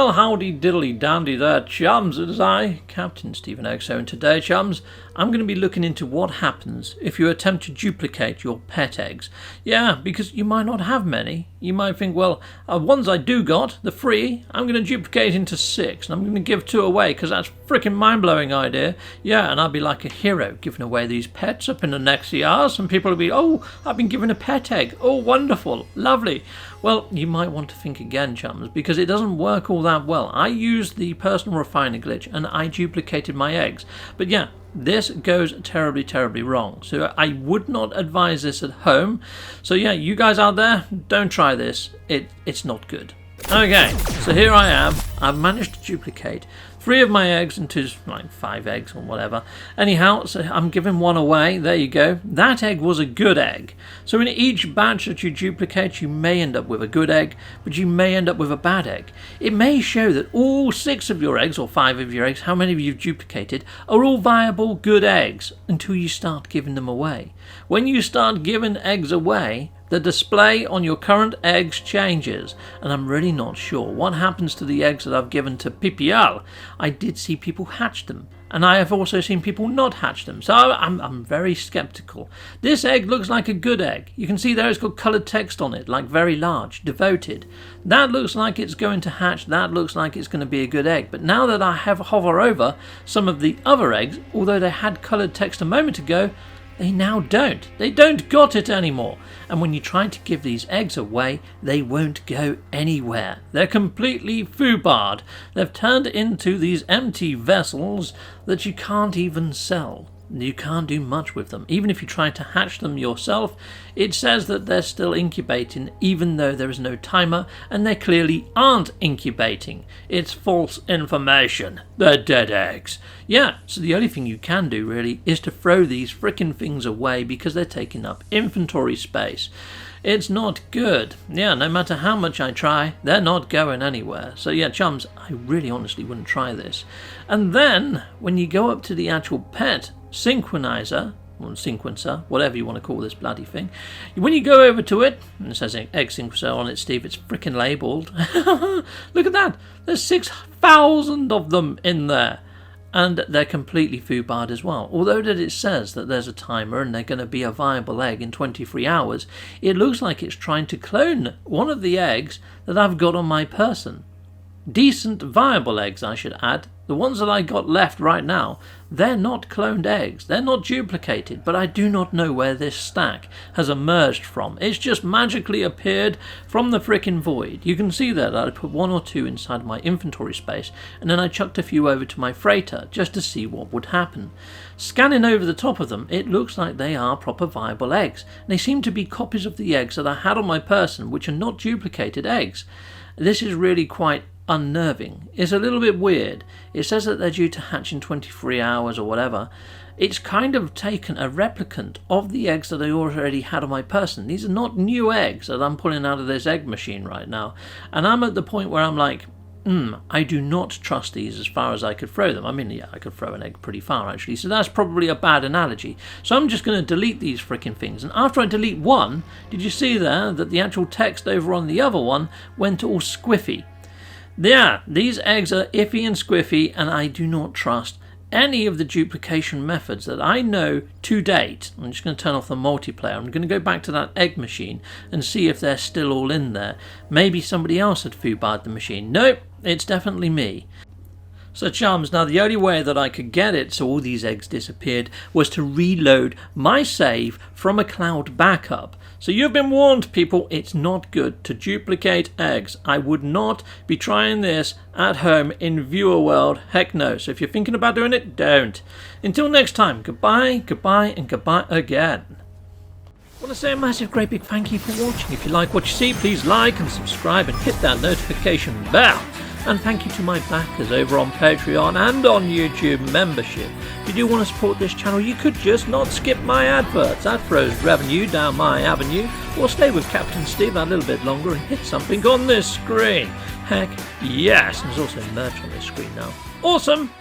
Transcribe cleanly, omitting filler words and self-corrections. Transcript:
Well, howdy diddly dandy there, chums. It is I, Captain Stephen XO, and today, chums, I'm going to be looking into what happens if you attempt to duplicate your pet eggs. Yeah, because you might not have many. You might think, well, ones I do got, the free, I'm going to duplicate into 6, and I'm going to give 2 away, because that's a freaking mind-blowing idea. Yeah, and I'll be like a hero, giving away these pets up in the next years, and people will be, oh, I've been given a pet egg. Oh, wonderful, lovely. Well, you might want to think again, chums, because it doesn't work all that well. I used the personal refiner glitch, and I duplicated my eggs. But yeah, this goes terribly, terribly wrong. So I would not advise this at home. So yeah, you guys out there, don't try this. It's not good. Okay, so here I am. I've managed to duplicate 3 of my eggs into like 5 eggs or whatever. Anyhow, so I'm giving 1 away. There you go. That egg was a good egg. So in each batch that you duplicate, you may end up with a good egg, but you may end up with a bad egg. It may show that all 6 of your eggs, or 5 of your eggs, how many of you've duplicated, are all viable, good eggs until you start giving them away. When you start giving eggs away, the display on your current eggs changes, and I'm really not sure what happens to the eggs that I've given to PPL. I did see people hatch them, and I have also seen people not hatch them, so I'm very skeptical. This egg looks like a good egg. You can see there it's got coloured text on it, like very large, devoted. That looks like it's going to hatch, that looks like it's going to be a good egg. But now that I have hover over some of the other eggs, although they had coloured text a moment ago, they now don't. They don't got it anymore. And when you try to give these eggs away, they won't go anywhere. They're completely foobarred. They've turned into these empty vessels that you can't even sell. You can't do much with them. Even if you try to hatch them yourself, it says that they're still incubating, even though there is no timer, and they clearly aren't incubating. It's false information. They're dead eggs. Yeah, so the only thing you can do really is to throw these frickin' things away because they're taking up inventory space. It's not good. Yeah, no matter how much I try, they're not going anywhere. So yeah, chums, I really honestly wouldn't try this. And then, when you go up to the actual pet synchronizer, or sequencer, whatever you want to call this bloody thing, when you go over to it, and it says egg sequencer on it, Steve, it's frickin' labelled. Look at that! There's 6,000 of them in there. And they're completely foobarred as well. Although that it says that there's a timer and they're going to be a viable egg in 23 hours, it looks like it's trying to clone one of the eggs that I've got on my person. Decent, viable eggs, I should add. The ones that I got left right now, they're not cloned eggs. They're not duplicated, but I do not know where this stack has emerged from. It's just magically appeared from the frickin' void. You can see there that I put 1 or 2 inside my inventory space, and then I chucked a few over to my freighter just to see what would happen. Scanning over the top of them, it looks like they are proper viable eggs. And they seem to be copies of the eggs that I had on my person, which are not duplicated eggs. This is really quite unnerving. It's a little bit weird. It says that they're due to hatch in 23 hours or whatever. It's kind of taken a replicant of the eggs that I already had on my person. These are not new eggs that I'm pulling out of this egg machine right now. And I'm at the point where I'm like, I do not trust these as far as I could throw them. I mean, yeah, I could throw an egg pretty far actually, so that's probably a bad analogy. So I'm just going to delete these freaking things. And after I delete one, did you see there that the actual text over on the other one went all squiffy? Yeah, these eggs are iffy and squiffy, and I do not trust any of the duplication methods that I know to date. I'm just going to turn off the multiplayer. I'm going to go back to that egg machine and see if they're still all in there. Maybe somebody else had foobarred the machine. Nope, it's definitely me. So chums, now the only way that I could get it so all these eggs disappeared was to reload my save from a cloud backup. So you've been warned, people, it's not good to duplicate eggs. I would not be trying this at home in viewer world, heck no. So if you're thinking about doing it, don't. Until next time, goodbye, goodbye, and goodbye again. I want to say a massive great big thank you for watching. If you like what you see, please like and subscribe and hit that notification bell. And thank you to my backers over on Patreon and on YouTube membership. If you do want to support this channel, you could just not skip my adverts. That throws revenue down my avenue. Or stay with Captain Steve a little bit longer and hit something on this screen. Heck yes, and there's also merch on this screen now. Awesome!